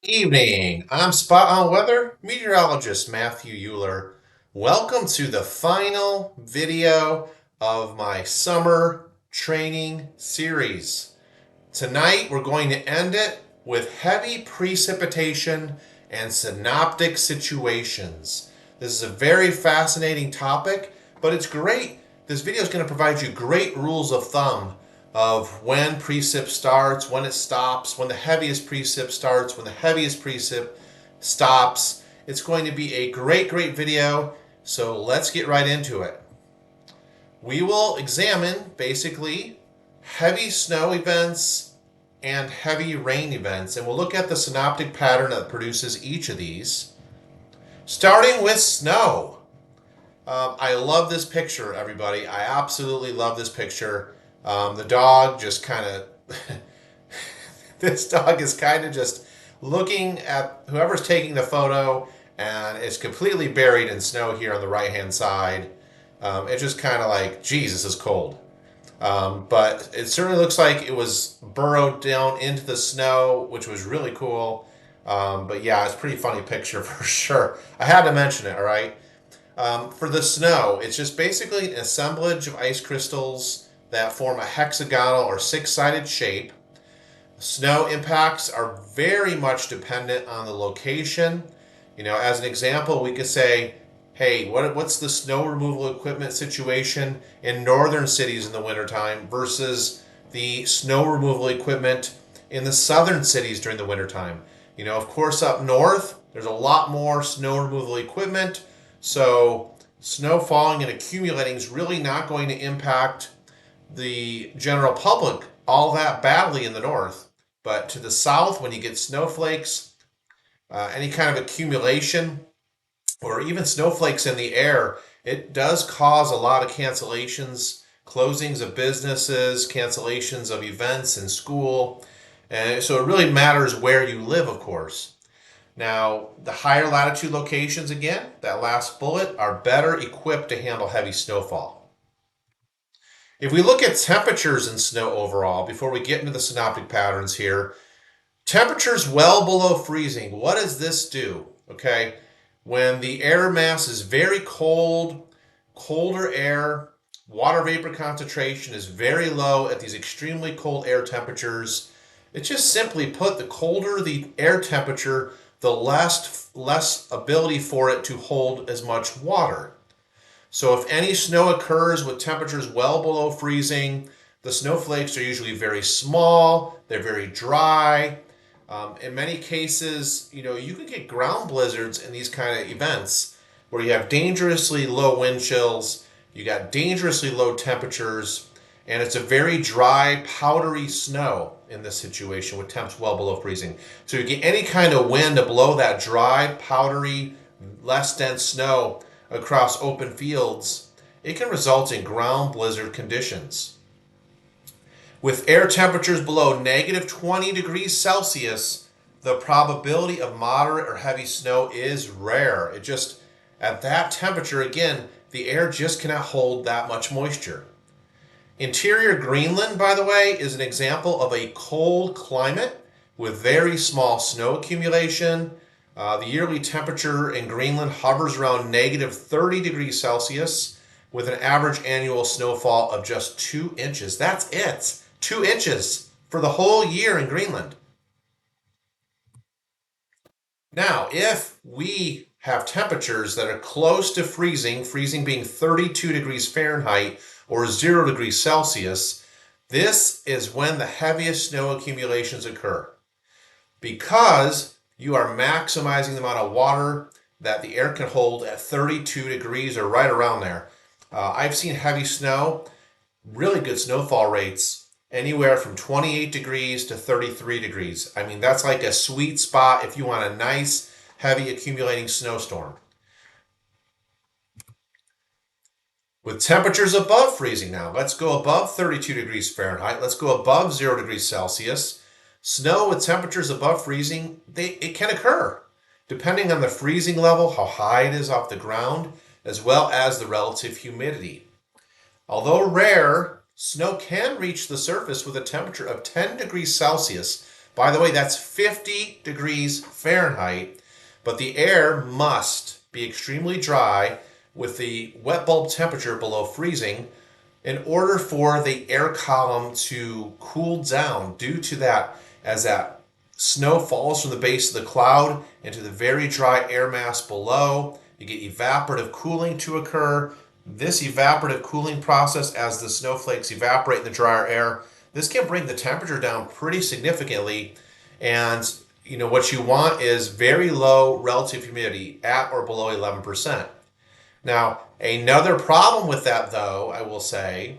Evening. I'm Spot On Weather meteorologist Matthew Euler. Welcome to the final video of my summer training series. Tonight we're going to end it with heavy precipitation and synoptic situations. This is a very fascinating topic, but it's great. This video is going to provide you great rules of thumb of when precip starts, when it stops, when the heaviest precip starts, when the heaviest precip stops. It's going to be a great video, so let's get right into it. We will examine basically heavy snow events and heavy rain events, and we'll look at the synoptic pattern that produces each of these. Starting with snow. I love this picture, everybody. I absolutely love this picture. The dog just kind of, this dog is kind of just looking at whoever's taking the photo, and it's completely buried in snow here on the right hand side. It's just kind of like, geez, this is cold. But it certainly looks like it was burrowed down into the snow, which was really cool. But yeah, it's a pretty funny picture for sure. I had to mention it, all right? For the snow, it's just basically an assemblage of ice crystals that form a hexagonal or six-sided shape. Snow impacts are very much dependent on the location. You know, as an example, we could say, hey, what's the snow removal equipment situation in northern cities in the wintertime versus the snow removal equipment in the southern cities during the wintertime? You know, of course, up north, there's a lot more snow removal equipment, so snow falling and accumulating is really not going to impact the general public all that badly in the north. But to the south, when you get snowflakes, any kind of accumulation, or even snowflakes in the air, it does cause a lot of cancellations, closings of businesses, cancellations of events in school. And so it really matters where you live, of course. Now, the higher latitude locations, again, that last bullet, are better equipped to handle heavy snowfall. If we look at temperatures in snow overall, before we get into the synoptic patterns here, temperatures well below freezing, what does this do? Okay, when the air mass is very cold, colder air, water vapor concentration is very low at these extremely cold air temperatures. It's just simply put, the colder the air temperature, the less ability for it to hold as much water. So if any snow occurs with temperatures well below freezing, the snowflakes are usually very small, they're very dry. In many cases, you know, you can get ground blizzards in these kind of events where you have dangerously low wind chills, you got dangerously low temperatures, and it's a very dry, powdery snow in this situation with temps well below freezing. So you get any kind of wind to blow that dry, powdery, less dense snow across open fields, it can result in ground blizzard conditions. With air temperatures below negative 20 degrees Celsius, the probability of moderate or heavy snow is rare. It just, at that temperature, again, the air just cannot hold that much moisture. Interior Greenland, by the way, is an example of a cold climate with very small snow accumulation. The yearly temperature in Greenland hovers around negative 30 degrees Celsius with an average annual snowfall of just 2 inches. That's it. 2 inches for the whole year in Greenland. Now, if we have temperatures that are close to freezing, freezing being 32 degrees Fahrenheit or 0 degrees Celsius, this is when the heaviest snow accumulations occur. Because you are maximizing the amount of water that the air can hold at 32 degrees or right around there. I've seen heavy snow, really good snowfall rates, anywhere from 28 degrees to 33 degrees. I mean, that's like a sweet spot if you want a nice, heavy accumulating snowstorm. With temperatures above freezing now, let's go above 32 degrees Fahrenheit, let's go above 0 degrees Celsius. Snow with temperatures above freezing, it can occur, depending on the freezing level, how high it is off the ground, as well as the relative humidity. Although rare, snow can reach the surface with a temperature of 10 degrees Celsius By the way, that's 50 degrees Fahrenheit, but the air must be extremely dry with the wet bulb temperature below freezing in order for the air column to cool down due to that as that snow falls from the base of the cloud into the very dry air mass below. You get evaporative cooling to occur. This evaporative cooling process, as the snowflakes evaporate in the drier air, this can bring the temperature down pretty significantly. And what you want is very low relative humidity at or below 11%. Now, another problem with that, though, I will say,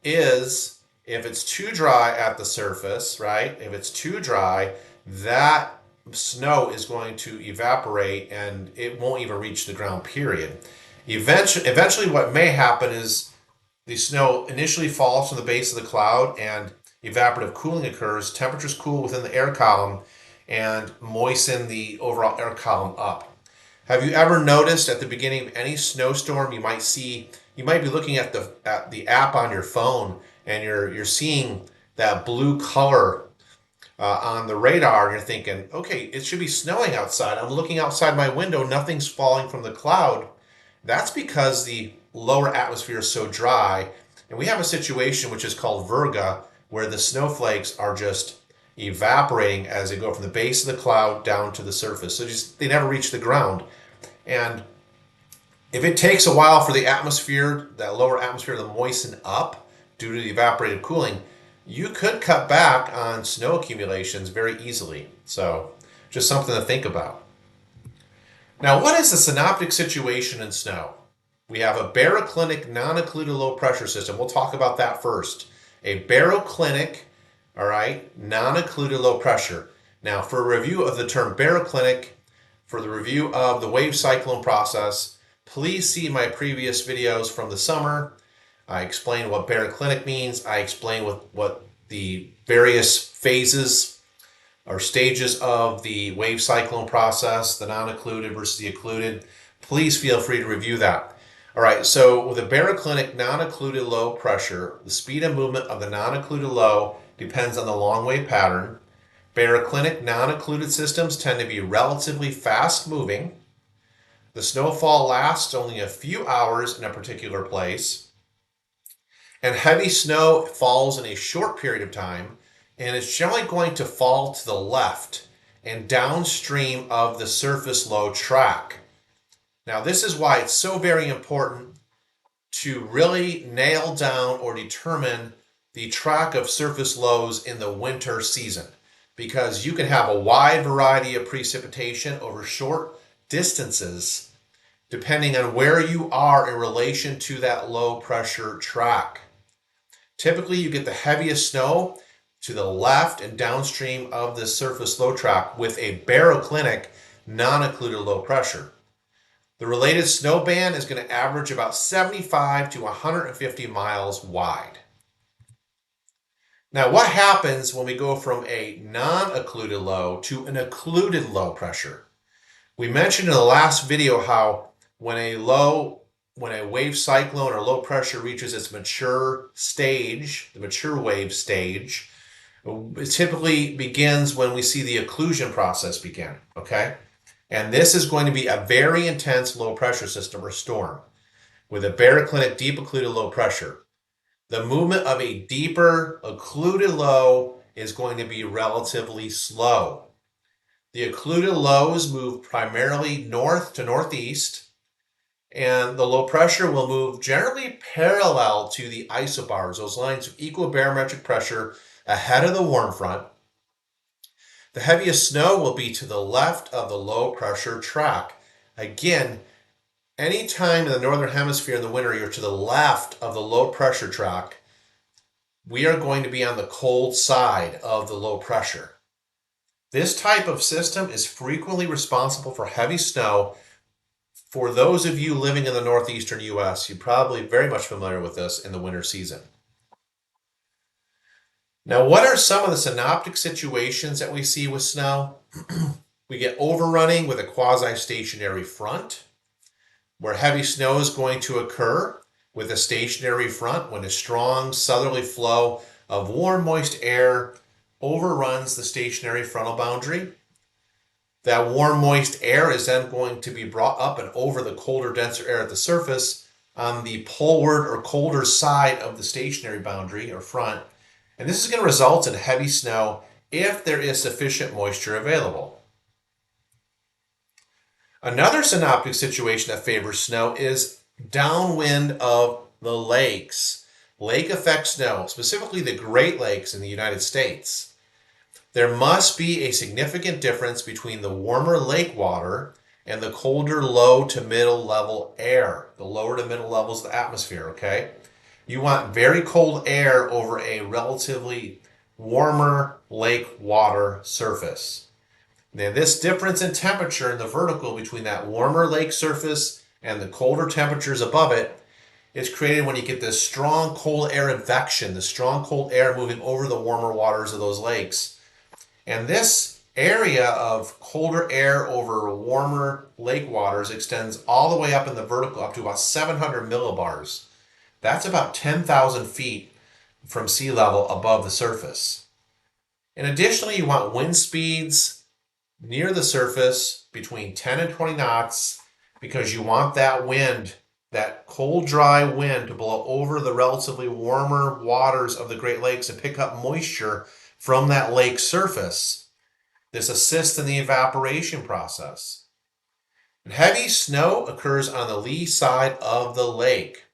is if it's too dry at the surface, right? If it's too dry, that snow is going to evaporate and it won't even reach the ground, period. Eventually, what may happen is the snow initially falls from the base of the cloud and evaporative cooling occurs. Temperatures cool within the air column and moisten the overall air column up. Have you ever noticed at the beginning of any snowstorm, you might be looking at the app on your phone and you're seeing that blue color on the radar, and you're thinking, okay, it should be snowing outside. I'm looking outside my window, nothing's falling from the cloud. That's because the lower atmosphere is so dry, and we have a situation which is called virga, where the snowflakes are just evaporating as they go from the base of the cloud down to the surface. So they never reach the ground. And if it takes a while for the atmosphere, that lower atmosphere, to moisten up due to the evaporative cooling, you could cut back on snow accumulations very easily. So just something to think about. Now, what is the synoptic situation in snow? We have a baroclinic non-occluded low pressure system. We'll talk about that first. A baroclinic, all right, non-occluded low pressure. Now, for a review of the term baroclinic, for the review of the wave cyclone process, please see my previous videos from the summer. I explain what baroclinic means. I explain what the various phases or stages of the wave cyclone process, the non-occluded versus the occluded. Please feel free to review that. All right, so with a baroclinic non-occluded low pressure, the speed and movement of the non-occluded low depends on the long wave pattern. Baroclinic non-occluded systems tend to be relatively fast moving. The snowfall lasts only a few hours in a particular place. And heavy snow falls in a short period of time, and it's generally going to fall to the left and downstream of the surface low track. Now, this is why it's so very important to really nail down or determine the track of surface lows in the winter season, because you can have a wide variety of precipitation over short distances depending on where you are in relation to that low pressure track. Typically, you get the heaviest snow to the left and downstream of the surface low track with a baroclinic non-occluded low pressure. The related snow band is going to average about 75 to 150 miles wide. Now, what happens when we go from a non-occluded low to an occluded low pressure? We mentioned in the last video how when a wave cyclone or low pressure reaches its mature stage, the mature wave stage, it typically begins when we see the occlusion process begin, okay? And this is going to be a very intense low pressure system or storm with a baroclinic deep occluded low pressure. The movement of a deeper occluded low is going to be relatively slow. The occluded lows move primarily north to northeast, and the low pressure will move generally parallel to the isobars, those lines of equal barometric pressure ahead of the warm front. The heaviest snow will be to the left of the low pressure track. Again, anytime in the northern hemisphere in the winter you're to the left of the low pressure track, we are going to be on the cold side of the low pressure. This type of system is frequently responsible for heavy snow. For those of you living in the northeastern U.S., you're probably very much familiar with this in the winter season. Now, what are some of the synoptic situations that we see with snow? We get overrunning with a quasi-stationary front, where heavy snow is going to occur with a stationary front when a strong southerly flow of warm, moist air overruns the stationary frontal boundary. That warm, moist air is then going to be brought up and over the colder, denser air at the surface on the poleward or colder side of the stationary boundary or front. And this is going to result in heavy snow if there is sufficient moisture available. Another synoptic situation that favors snow is downwind of the lakes. Lake effect snow, specifically the Great Lakes in the United States. There must be a significant difference between the warmer lake water and the colder low to middle level air, the lower to middle levels of the atmosphere, okay? You want very cold air over a relatively warmer lake water surface. Now, this difference in temperature in the vertical between that warmer lake surface and the colder temperatures above it is created when you get this strong cold air advection, the strong cold air moving over the warmer waters of those lakes. And this area of colder air over warmer lake waters extends all the way up in the vertical up to about 700 millibars. That's about 10,000 feet from sea level above the surface. And additionally, you want wind speeds near the surface between 10 and 20 knots because you want that wind, that cold, dry wind, to blow over the relatively warmer waters of the Great Lakes and pick up moisture from that lake surface. This assists in the evaporation process. And heavy snow occurs on the lee side of the lake.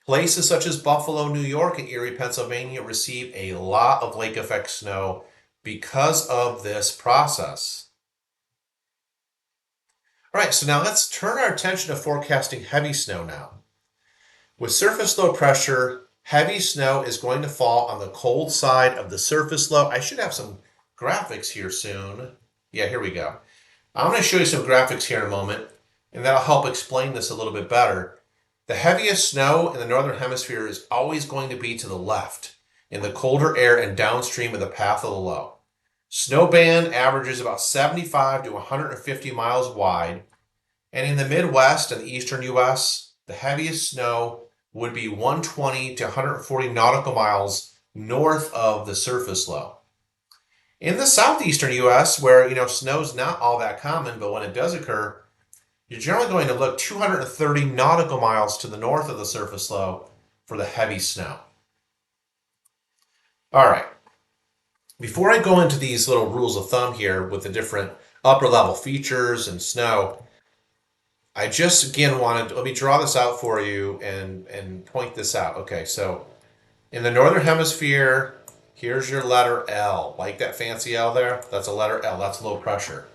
Places such as Buffalo, New York, and Erie, Pennsylvania receive a lot of lake effect snow because of this process. All right, so now let's turn our attention to forecasting heavy snow now. With surface low pressure, heavy snow is going to fall on the cold side of the surface low. I should have some graphics here soon. Yeah, here we go. I'm going to show you some graphics here in a moment, and that'll help explain this a little bit better. The heaviest snow in the northern hemisphere is always going to be to the left, in the colder air and downstream of the path of the low. Snow band averages about 75 to 150 miles wide, and in the Midwest and the eastern U.S., the heaviest snow would be 120 to 140 nautical miles north of the surface low. In the southeastern U.S., where snow's not all that common, but when it does occur, you're generally going to look 230 nautical miles to the north of the surface low for the heavy snow. All right. Before I go into these little rules of thumb here with the different upper level features and snow, I just again let me draw this out for you and point this out. Okay, so in the northern hemisphere, here's your letter L. Like that fancy L there? That's a letter L. That's low pressure.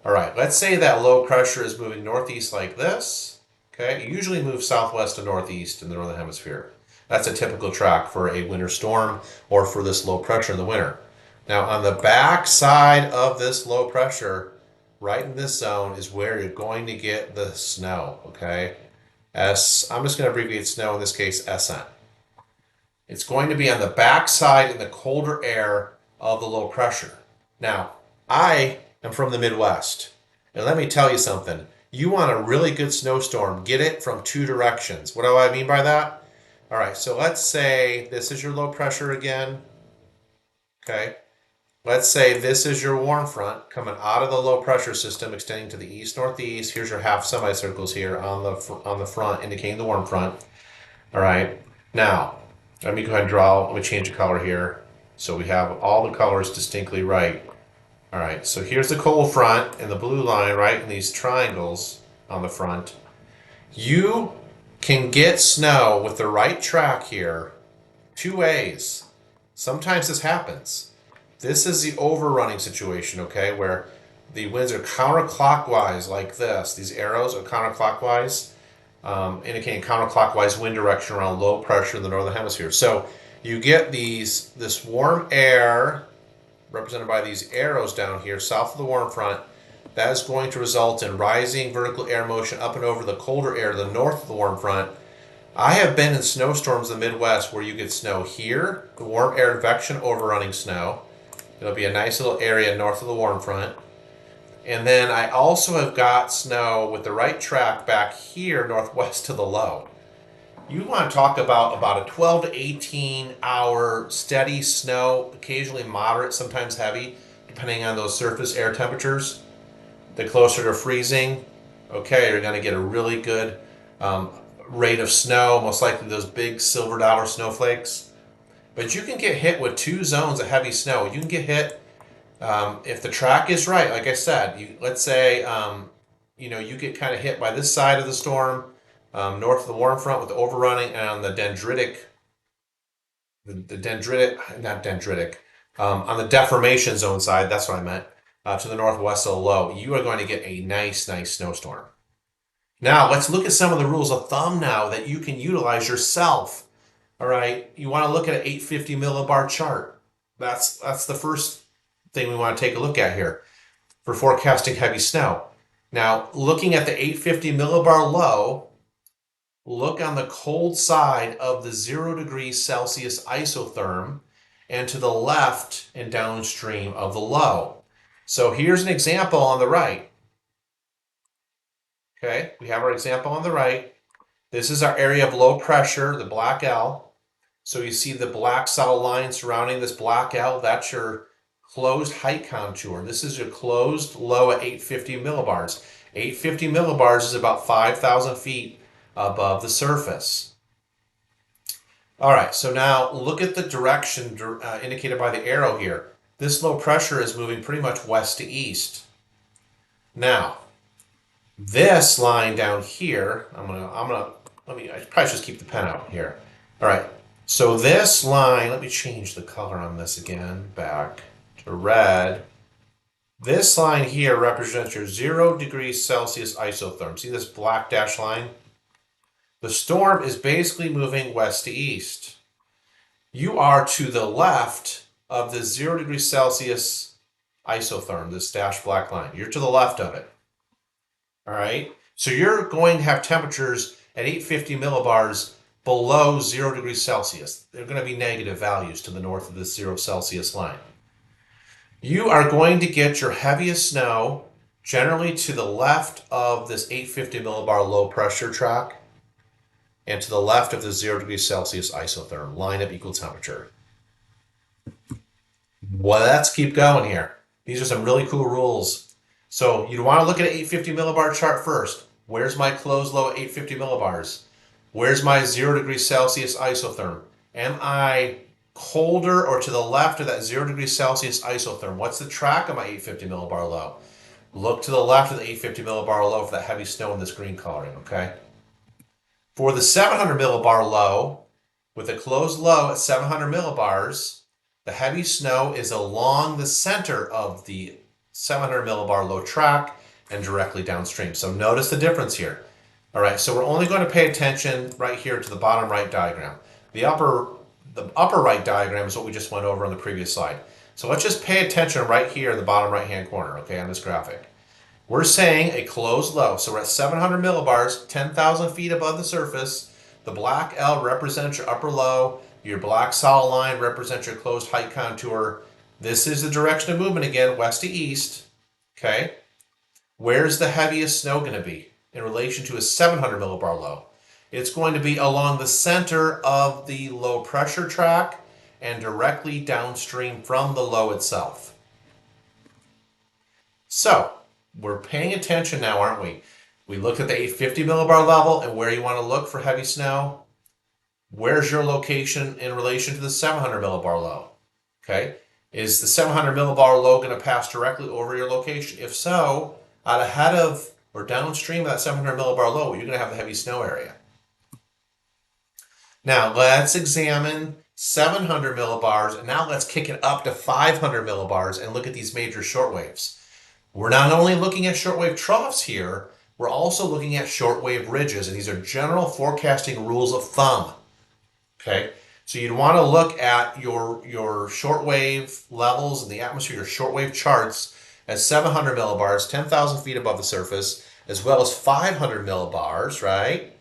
All right, let's say that low pressure is moving northeast like this. Okay, it usually moves southwest to northeast in the northern hemisphere. That's a typical track for a winter storm or for this low pressure in the winter. Now, on the back side of this low pressure, right in this zone, is where you're going to get the snow, okay? I'm just going to abbreviate snow, in this case, SN. It's going to be on the back side in the colder air of the low pressure. Now, I am from the Midwest, and let me tell you something. You want a really good snowstorm, get it from two directions. What do I mean by that? All right, so let's say this is your low pressure again, okay? Let's say this is your warm front coming out of the low pressure system extending to the east-northeast. Here's your half semicircles here on the front indicating the warm front. All right. Now, let me go ahead and draw. Let me change the color here so we have all the colors distinctly right. All right. So here's the cold front and the blue line, right, in these triangles on the front. You can get snow with the right track here two ways. Sometimes this happens. This is the overrunning situation, okay, where the winds are counterclockwise like this. These arrows are counterclockwise, indicating counterclockwise wind direction around low pressure in the northern hemisphere. So you get this warm air represented by these arrows down here south of the warm front. That is going to result in rising vertical air motion up and over the colder air to the north of the warm front. I have been in snowstorms in the Midwest where you get snow here, the warm air advection overrunning snow. It'll be a nice little area north of the warm front. And then I also have got snow with the right track back here northwest to the low. You want to talk about a 12 to 18 hour steady snow, occasionally moderate, sometimes heavy, depending on those surface air temperatures. The closer to freezing, okay, you're going to get a really good um, rate of snow, most likely those big silver dollar snowflakes. But you can get hit with two zones of heavy snow. You can get hit if the track is right. Like I said, let's say you get kind of hit by this side of the storm, north of the warm front with the overrunning, and on the dendritic, not dendritic, on the deformation zone side. That's what I meant. To the northwest of the low, you are going to get a nice snowstorm. Now let's look at some of the rules of thumb now that you can utilize yourself. All right, you want to look at an 850 millibar chart. That's the first thing we want to take a look at here for forecasting heavy snow. Now, looking at the 850 millibar low, look on the cold side of the 0 degrees Celsius isotherm and to the left and downstream of the low. So here's an example on the right. Okay, we have our example on the right. This is our area of low pressure, the black L. So you see the black solid line surrounding this black L, that's your closed height contour. This is your closed low at 850 millibars. 850 millibars is about 5,000 feet above the surface. All right, so now look at the direction indicated by the arrow here. This low pressure is moving pretty much west to east. Now, this line down here, I probably just keep the pen out here. All right, so this line, let me change the color on this again, back to red. This line here represents your 0 degrees Celsius isotherm. See this black dashed line? The storm is basically moving west to east. You are to the left of the 0 degrees Celsius isotherm, this dashed black line. You're to the left of it. All right? So you're going to have temperatures at 850 millibars below 0 degrees Celsius. They're going to be negative values to the north of this 0 Celsius line. You are going to get your heaviest snow generally to the left of this 850 millibar low pressure track and to the left of the 0 degrees Celsius isotherm, line of equal temperature. Well, let's keep going here. These are some really cool rules. So you want to look at an 850 millibar chart first. Where's my closed low at 850 millibars? Where's my 0 degrees Celsius isotherm? Am I colder or to the left of that 0 degrees Celsius isotherm? What's the track of my 850 millibar low? Look to the left of the 850 millibar low for that heavy snow in this green coloring, okay? For the 700 millibar low, with a closed low at 700 millibars, the heavy snow is along the center of the 700 millibar low track and directly downstream. So notice the difference here. All right, so we're only going to pay attention right here to the bottom right diagram. The upper right diagram is what we just went over on the previous slide. So let's just pay attention right here in the bottom right-hand corner, okay, on this graphic. We're saying a closed low. So we're at 700 millibars, 10,000 feet above the surface. The black L represents your upper low. Your black solid line represents your closed height contour. This is the direction of movement again, west to east, okay? Where's the heaviest snow going to be in relation to a 700 millibar low? It's going to be along the center of the low pressure track and directly downstream from the low itself. So, we're paying attention now, aren't we? We looked at the 850 millibar level and where you want to look for heavy snow. Where's your location in relation to the 700 millibar low? Okay, is the 700 millibar low going to pass directly over your location? If so, out ahead of or downstream of that 700 millibar low, you're going to have the heavy snow area. Now let's examine 700 millibars, and now let's kick it up to 500 millibars and look at these major shortwaves. We're not only looking at shortwave troughs here, we're also looking at shortwave ridges, and these are general forecasting rules of thumb. Okay, so you'd want to look at your shortwave levels in the atmosphere, your shortwave charts at 700 millibars, 10,000 feet above the surface, as well as 500 millibars, right?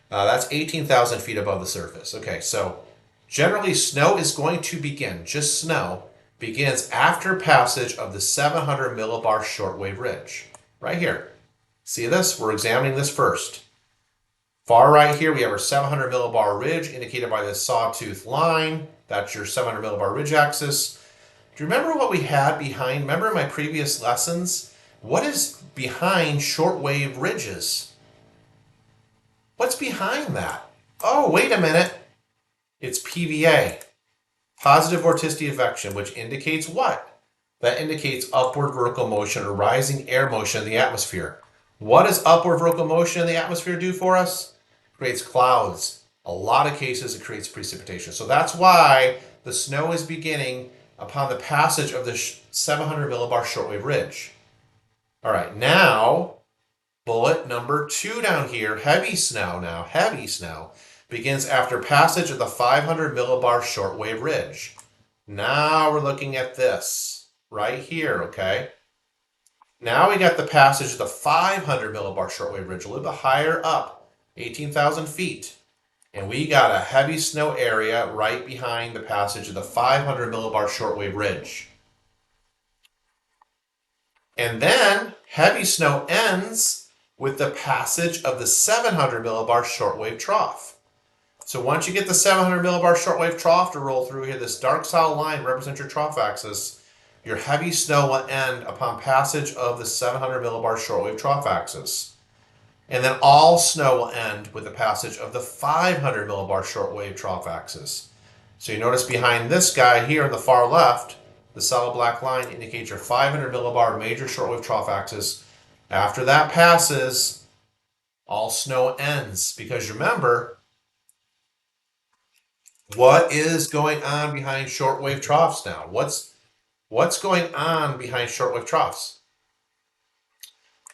That's 18,000 feet above the surface. Okay, so generally snow is going to begin, just snow, begins after passage of the 700 millibar shortwave ridge. Right here. See this? We're examining this first. Far right here, we have our 700 millibar ridge indicated by this sawtooth line. That's your 700 millibar ridge axis. Do you remember what we had behind? Remember in my previous lessons? What is behind shortwave ridges? What's behind that? Oh, wait a minute. It's PVA, positive vorticity advection, which indicates what? That indicates upward vertical motion or rising air motion in the atmosphere. What does upward vertical motion in the atmosphere do for us? It creates clouds. A lot of cases it creates precipitation. So that's why the snow is beginning upon the passage of the 700 millibar shortwave ridge. All right, now bullet number 2 down here, heavy snow now, heavy snow, begins after passage of the 500 millibar shortwave ridge. Now we're looking at this right here, okay? Now we got the passage of the 500 millibar shortwave ridge, a little bit higher up, 18,000 feet. And we got a heavy snow area right behind the passage of the 500 millibar shortwave ridge. And then heavy snow ends with the passage of the 700 millibar shortwave trough. So once you get the 700 millibar shortwave trough to roll through here, this dark solid line represents your trough axis. Your heavy snow will end upon passage of the 700 millibar shortwave trough axis. And then all snow will end with the passage of the 500 millibar shortwave trough axis. So you notice behind this guy here on the far left, the solid black line indicates your 500 millibar major shortwave trough axis. After that passes, all snow ends. Because remember, what is going on behind shortwave troughs now? What's going on behind shortwave troughs?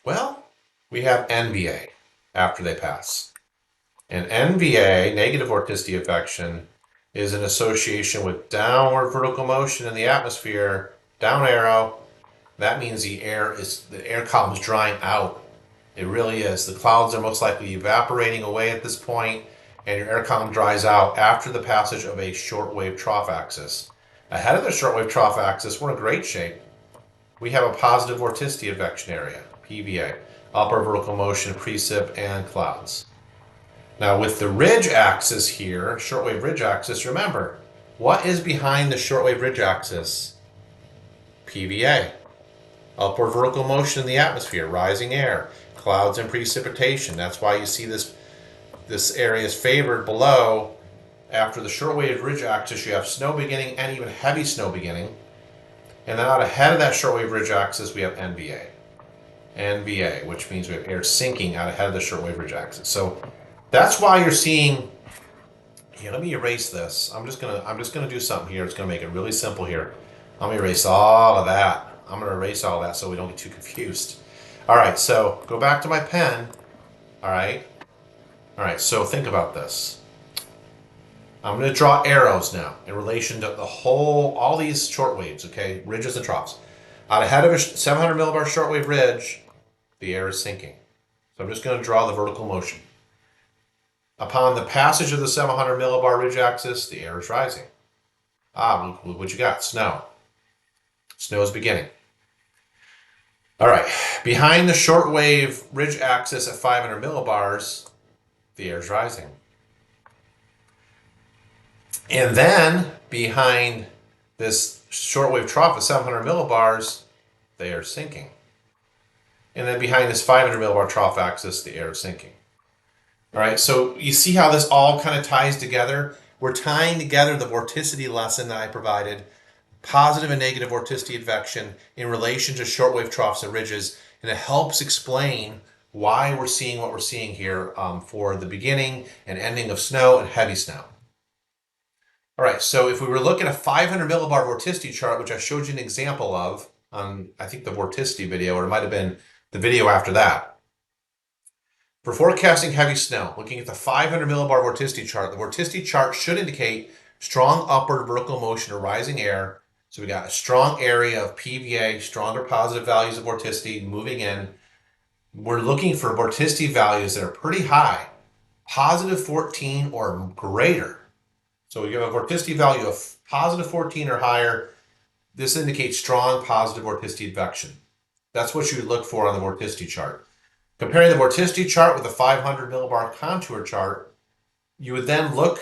Well, we have NVA after they pass. And NVA, negative vorticity advection, is an association with downward vertical motion in the atmosphere, down arrow. That means the air column is drying out. It really is. The clouds are most likely evaporating away at this point, and your air column dries out after the passage of a shortwave trough axis. Ahead of the shortwave trough axis, we're in great shape. We have a positive vorticity advection area, PVA, upper vertical motion, precip, and clouds. Now with the ridge axis here, shortwave ridge axis, remember, what is behind the shortwave ridge axis? PVA, upward vertical motion in the atmosphere, rising air, clouds and precipitation. That's why you see this area is favored below. After the shortwave ridge axis, you have snow beginning and even heavy snow beginning. And then out ahead of that shortwave ridge axis, we have NVA. NVA, which means we have air sinking out ahead of the shortwave ridge axis. So that's why you're seeing. Here, let me erase this. I'm just gonna do something here. It's gonna make it really simple here. I'm gonna erase all of that. I'm gonna erase all that so we don't get too confused. All right, so go back to my pen. All right. So think about this. I'm going to draw arrows now in relation to all these short waves, okay, ridges and troughs. Out ahead of a 700 millibar shortwave ridge, the air is sinking. So I'm just going to draw the vertical motion. Upon the passage of the 700 millibar ridge axis, the air is rising. What you got? Snow. Snow is beginning. All right, behind the shortwave ridge axis at 500 millibars, the air is rising. And then behind this shortwave trough at 700 millibars, the air is sinking. And then behind this 500 millibar trough axis, the air is sinking. All right, so you see how this all kind of ties together? We're tying together the vorticity lesson that I provided, positive and negative vorticity advection in relation to shortwave troughs and ridges, and it helps explain why we're seeing what we're seeing here for the beginning and ending of snow and heavy snow. All right, so if we were looking at a 500 millibar vorticity chart, which I showed you an example of on, I think, the vorticity video, or it might have been the video after that. For forecasting heavy snow, looking at the 500 millibar vorticity chart, the vorticity chart should indicate strong upward vertical motion or rising air. So we got a strong area of PVA, stronger positive values of vorticity moving in. We're looking for vorticity values that are pretty high, positive 14 or greater. So we have a vorticity value of positive 14 or higher. This indicates strong positive vorticity advection. That's what you would look for on the vorticity chart. Comparing the vorticity chart with the 500 millibar contour chart, you would then look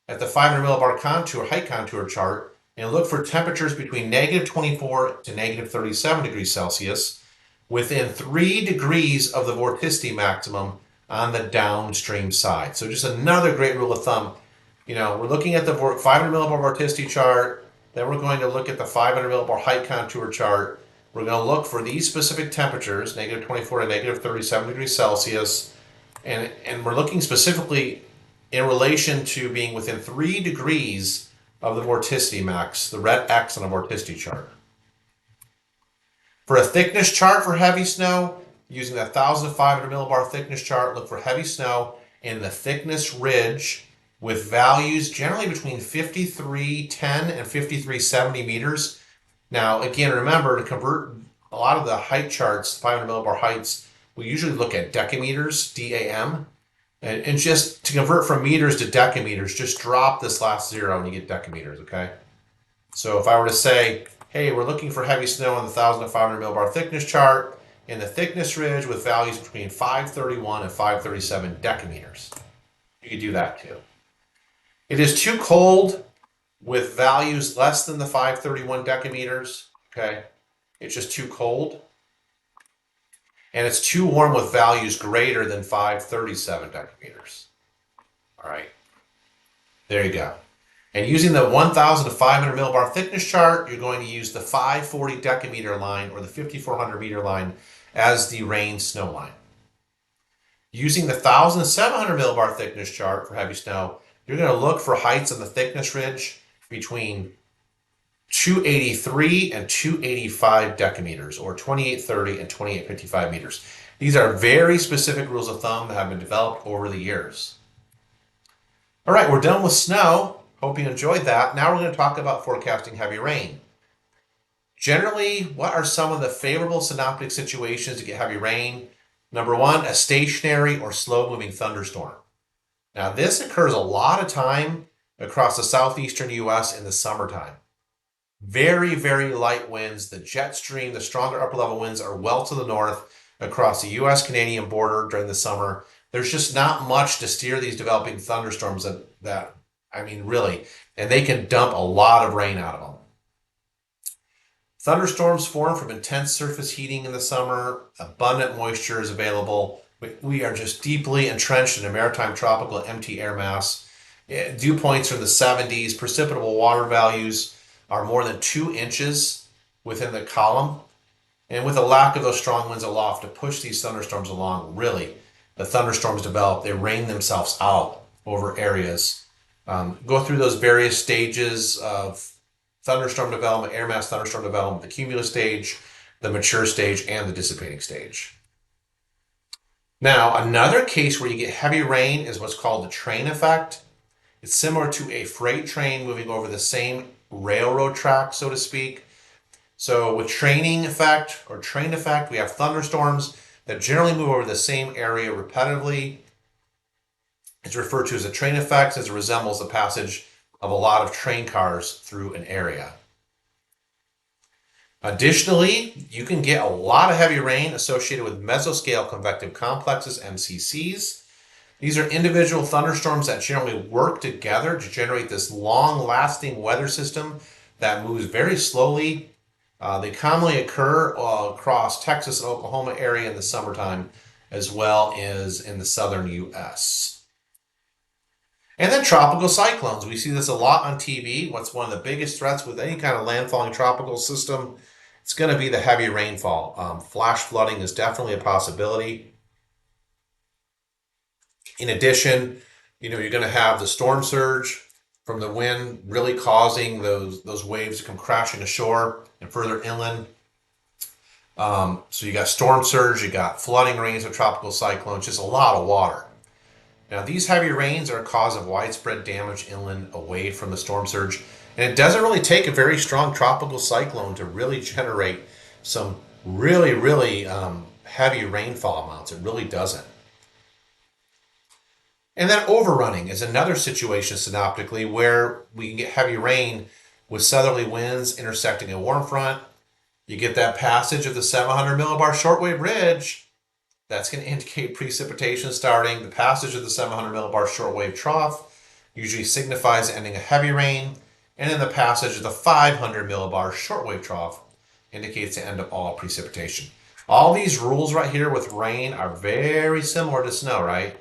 at the 500 millibar contour, height contour chart, and look for temperatures between -24 to -37 degrees Celsius within 3 degrees of the vorticity maximum on the downstream side. So just another great rule of thumb. We're looking at the 500 millibar vorticity chart, then we're going to look at the 500 millibar height contour chart. We're going to look for these specific temperatures, -24 to -37 degrees Celsius, and we're looking specifically in relation to being within 3 degrees of the vorticity max, the red X on a vorticity chart. For a thickness chart for heavy snow, using the 1,500 millibar thickness chart, look for heavy snow in the thickness ridge with values generally between 5310 and 5370 meters. Now, again, remember to convert a lot of the height charts, 500 millibar heights, we usually look at decameters, DAM. And just to convert from meters to decameters, just drop this last zero and you get decameters, okay? So if I were to say, hey, we're looking for heavy snow on the 1,500 millibar thickness chart in the thickness ridge with values between 531 and 537 decameters. You could do that too. It is too cold with values less than the 531 decameters, okay? It's just too cold. And it's too warm with values greater than 537 decameters. All right, there you go. And using the 1,500 millibar thickness chart, you're going to use the 540 decameter line or the 5,400 meter line as the rain snow line. Using the 1,700 millibar thickness chart for heavy snow, you're going to look for heights on the thickness ridge between 283 and 285 decameters, or 2830 and 2855 meters. These are very specific rules of thumb that have been developed over the years. All right, we're done with snow. Hope you enjoyed that. Now we're going to talk about forecasting heavy rain. Generally, what are some of the favorable synoptic situations to get heavy rain? Number one, a stationary or slow-moving thunderstorm. Now, this occurs a lot of time across the southeastern U.S. in the summertime. Very, very light winds. The jet stream, the stronger upper level winds are well to the north across the U.S.-Canadian border during the summer. There's just not much to steer these developing thunderstorms really, and they can dump a lot of rain out of them. Thunderstorms form from intense surface heating in the summer. Abundant moisture is available. We are just deeply entrenched in a maritime tropical empty air mass. Dew points are in the 70s. Precipitable water values are more than 2 inches within the column. And with a lack of those strong winds aloft to push these thunderstorms along, really, the thunderstorms develop. They rain themselves out over areas. Go through those various stages of thunderstorm development, air mass thunderstorm development, the cumulus stage, the mature stage, and the dissipating stage. Now, another case where you get heavy rain is what's called the train effect. It's similar to a freight train moving over the same railroad track, so to speak. So with train effect, we have thunderstorms that generally move over the same area repetitively. It's referred to as a train effect as it resembles the passage of a lot of train cars through an area. Additionally, you can get a lot of heavy rain associated with mesoscale convective complexes, MCCs. These are individual thunderstorms that generally work together to generate this long-lasting weather system that moves very slowly. They commonly occur across Texas and Oklahoma area in the summertime, as well as in the southern U.S. And then tropical cyclones. We see this a lot on TV. What's one of the biggest threats with any kind of landfalling tropical system? It's going to be the heavy rainfall. Flash flooding is definitely a possibility. In addition, you're going to have the storm surge from the wind really causing those waves to come crashing ashore and further inland. So you got storm surge, you got flooding rains of tropical cyclones, just a lot of water. Now, these heavy rains are a cause of widespread damage inland away from the storm surge, and it doesn't really take a very strong tropical cyclone to really generate some really, really heavy rainfall amounts. It really doesn't. And then overrunning is another situation synoptically where we can get heavy rain with southerly winds intersecting a warm front. You get that passage of the 700 millibar shortwave ridge. That's going to indicate precipitation starting. The passage of the 700 millibar shortwave trough usually signifies ending a heavy rain, and then the passage of the 500 millibar shortwave trough indicates the end of all precipitation. All these rules right here with rain are very similar to snow, right?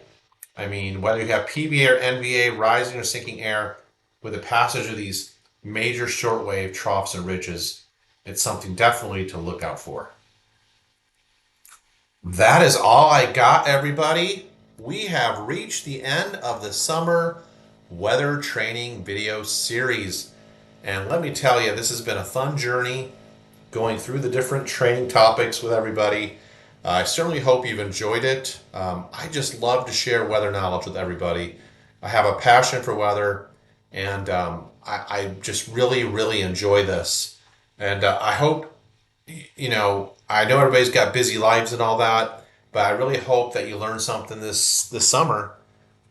I mean, whether you have PVA or NVA, rising or sinking air, with the passage of these major shortwave troughs and ridges, it's something definitely to look out for. That is all I got, everybody. We have reached the end of the summer weather training video series. And let me tell you, this has been a fun journey going through the different training topics with everybody. I certainly hope you've enjoyed it. I just love to share weather knowledge with everybody. I have a passion for weather, and I just really, really enjoy this. And I hope, I know everybody's got busy lives and all that, but I really hope that you learned something this summer.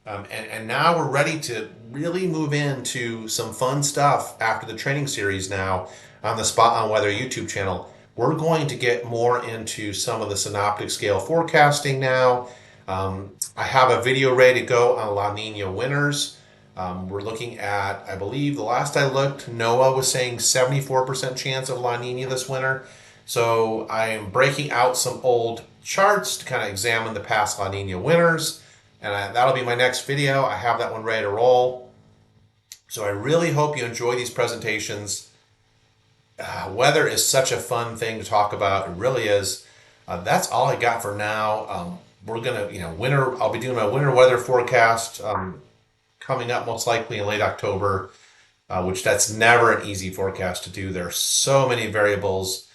And now we're ready to really move into some fun stuff after the training series now on the Spot on Weather YouTube channel. We're going to get more into some of the synoptic scale forecasting now. I have a video ready to go on La Nina winters. We're looking at, I believe the last I looked, NOAA was saying 74% chance of La Nina this winter. So I am breaking out some old charts to kind of examine the past La Nina winters. And that'll be my next video. I have that one ready to roll. So I really hope you enjoy these presentations. Weather is such a fun thing to talk about. It really is. That's all I got for now. We're gonna, winter. I'll be doing my winter weather forecast coming up most likely in late October, which that's never an easy forecast to do. There are so many variables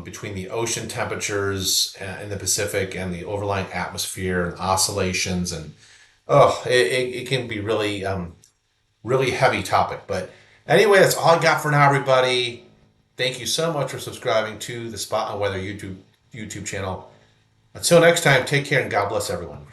between the ocean temperatures in the Pacific and the overlying atmosphere and oscillations, and it can be really really heavy topic. But anyway, that's all I got for now, everybody. Thank you so much for subscribing to the Spot on Weather YouTube channel. Until next time, take care and God bless everyone.